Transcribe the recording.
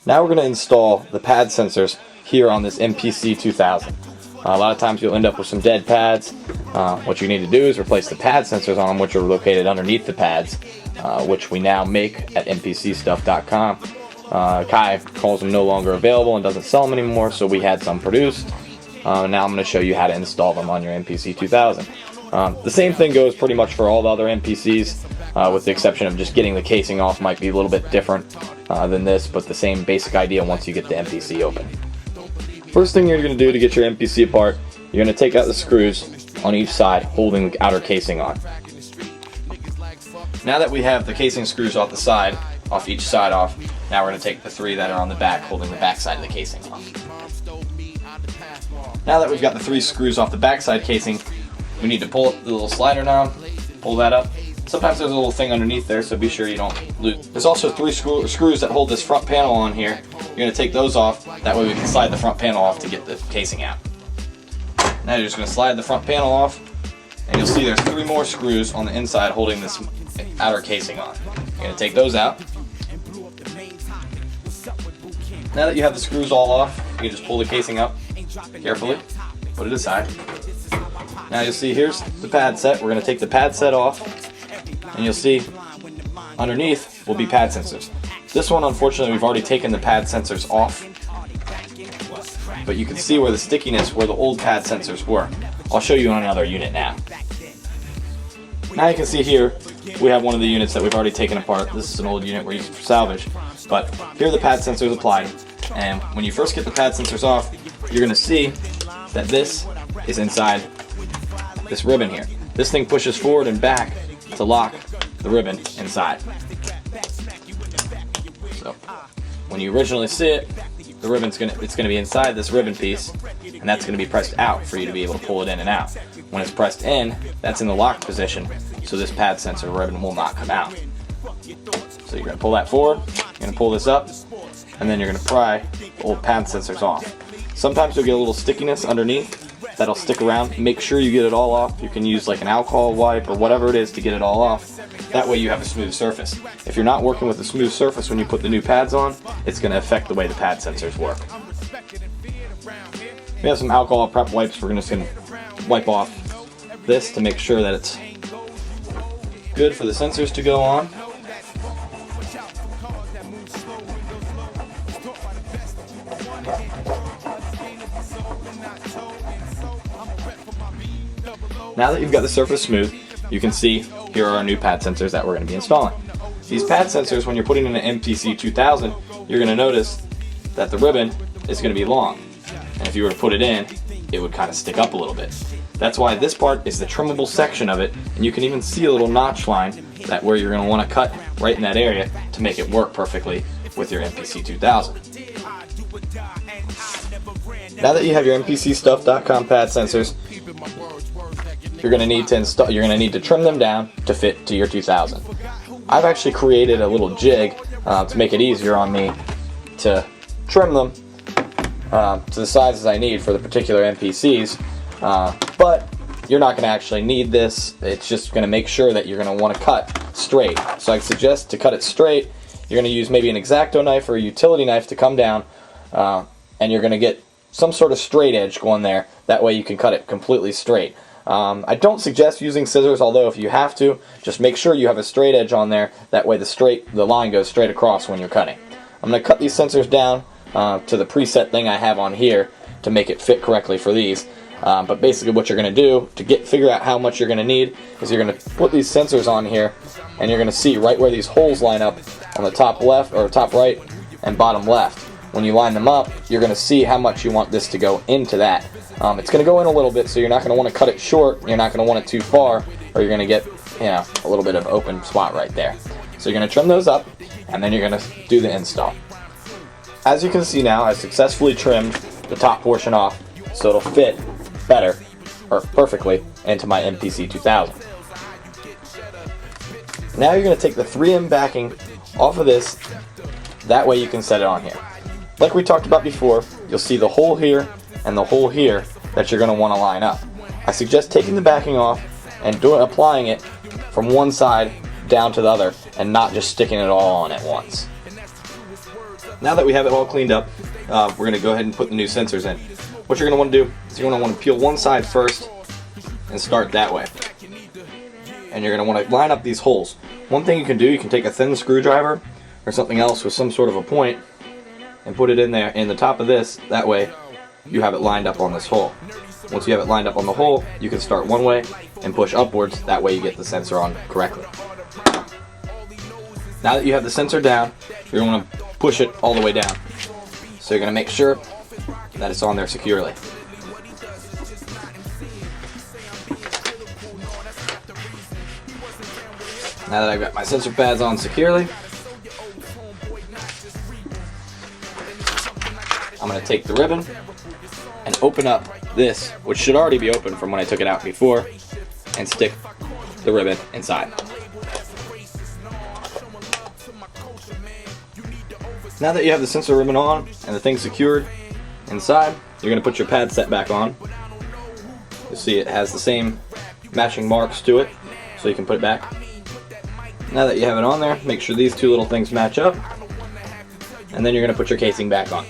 Now we're going to install the pad sensors here on this MPC 2000. A lot of times you'll end up with some dead pads. What you need to do is replace the pad sensors on them, which are located underneath the pads, which we now make at MPCstuff.com. Akai calls them no longer available and doesn't sell them anymore, so we had some produced. Now I'm going to show you how to install them on your MPC 2000. The same thing goes pretty much for all the other MPCs, with the exception of just getting the casing off might be a little bit different than this, but the same basic idea once you get the MPC open. First thing you're going to do to get your MPC apart, you're going to take out the screws on each side holding the outer casing on. Now that we have the casing screws off the side, off each side off, now we're going to take the three that are on the back holding the back side of the casing off. Now that we've got the three screws off the back side casing, we need to pull the little slider down, pull that up. Sometimes there's a little thing underneath there, so be sure you don't lose. There's also three screws that hold this front panel on here. You're going to take those off, that way we can slide the front panel off to get the casing out. Now you're just going to slide the front panel off, and you'll see there's three more screws on the inside holding this outer casing on. You're going to take those out. Now that you have the screws all off, you can just pull the casing up carefully, put it aside. Now you'll see here's the pad set. We're going to take the pad set off, and you'll see underneath will be pad sensors. This one, unfortunately, we've already taken the pad sensors off, but you can see where the stickiness, where the old pad sensors were. I'll show you on another unit now. Now you can see here we have one of the units that we've already taken apart. This is an old unit we're using for salvage, but here are the pad sensors applied. And when you first get the pad sensors off, you're going to see that this is inside this ribbon here. This thing pushes forward and back to lock the ribbon inside. So when you originally see it, the ribbon's going to be inside this ribbon piece, and that's going to be pressed out for you to be able to pull it in and out. When it's pressed in, that's in the locked position, so this pad sensor ribbon will not come out. So you're going to pull that forward, you're going to pull this up, and then you're going to pry the old pad sensors off. Sometimes you'll get a little stickiness underneath that'll stick around. Make sure you get it all off. You can use like an alcohol wipe or whatever it is to get it all off. That way you have a smooth surface. If you're not working with a smooth surface when you put the new pads on, it's going to affect the way the pad sensors work. We have some alcohol prep wipes. We're just going to wipe off this to make sure that it's good for the sensors to go on. Now that you've got the surface smooth, you can see here are our new pad sensors that we're going to be installing. These pad sensors, when you're putting in an MPC 2000, you're going to notice that the ribbon is going to be long. And if you were to put it in, it would kind of stick up a little bit. That's why this part is the trimmable section of it, and you can even see a little notch line that where you're going to want to cut right in that area to make it work perfectly with your MPC 2000. Now that you have your MPCstuff.com pad sensors, you're going to need to trim them down to fit to your 2000. I've actually created a little jig to make it easier on me to trim them to the sizes I need for the particular MPCs, but you're not going to actually need this. It's just going to make sure that you're going to want to cut straight. So I suggest to cut it straight, you're going to use maybe an X-Acto knife or a utility knife to come down, and you're going to get some sort of straight edge going there. That way you can cut it completely straight. I don't suggest using scissors, although if you have to, just make sure you have a straight edge on there. That way the line goes straight across when you're cutting. I'm going to cut these sensors down to the preset thing I have on here to make it fit correctly for these. But basically what you're going to do to figure out how much you're going to need is you're going to put these sensors on here, and you're going to see right where these holes line up on the top left or top right and bottom left. When you line them up, you're going to see how much you want this to go into that. It's going to go in a little bit, so you're not going to want to cut it short. You're not going to want it too far, or you're going to get a little bit of open spot right there. So you're going to trim those up, and then you're going to do the install. As you can see now, I successfully trimmed the top portion off so it'll fit better or perfectly into my MPC 2000. Now you're going to take the 3M backing off of this. That way you can set it on here. Like we talked about before, you'll see the hole here and the hole here that you're going to want to line up. I suggest taking the backing off and applying it from one side down to the other and not just sticking it all on at once. Now that we have it all cleaned up, we're going to go ahead and put the new sensors in. What you're going to want to do is you're going to want to peel one side first and start that way. And you're going to want to line up these holes. One thing you can do, you can take a thin screwdriver or something else with some sort of a point and put it in there in the top of this. That way you have it lined up on this hole. Once you have it lined up on the hole, you can start one way and push upwards. That way you get the sensor on correctly. Now that you have the sensor down, you're going to push it all the way down. So you're going to make sure that it's on there securely. Now that I've got my sensor pads on securely, I'm going to take the ribbon and open up this, which should already be open from when I took it out before, and stick the ribbon inside. Now that you have the sensor ribbon on and the thing secured inside, you're going to put your pad set back on. You'll see it has the same matching marks to it, so you can put it back. Now that you have it on there, make sure these two little things match up, and then you're going to put your casing back on.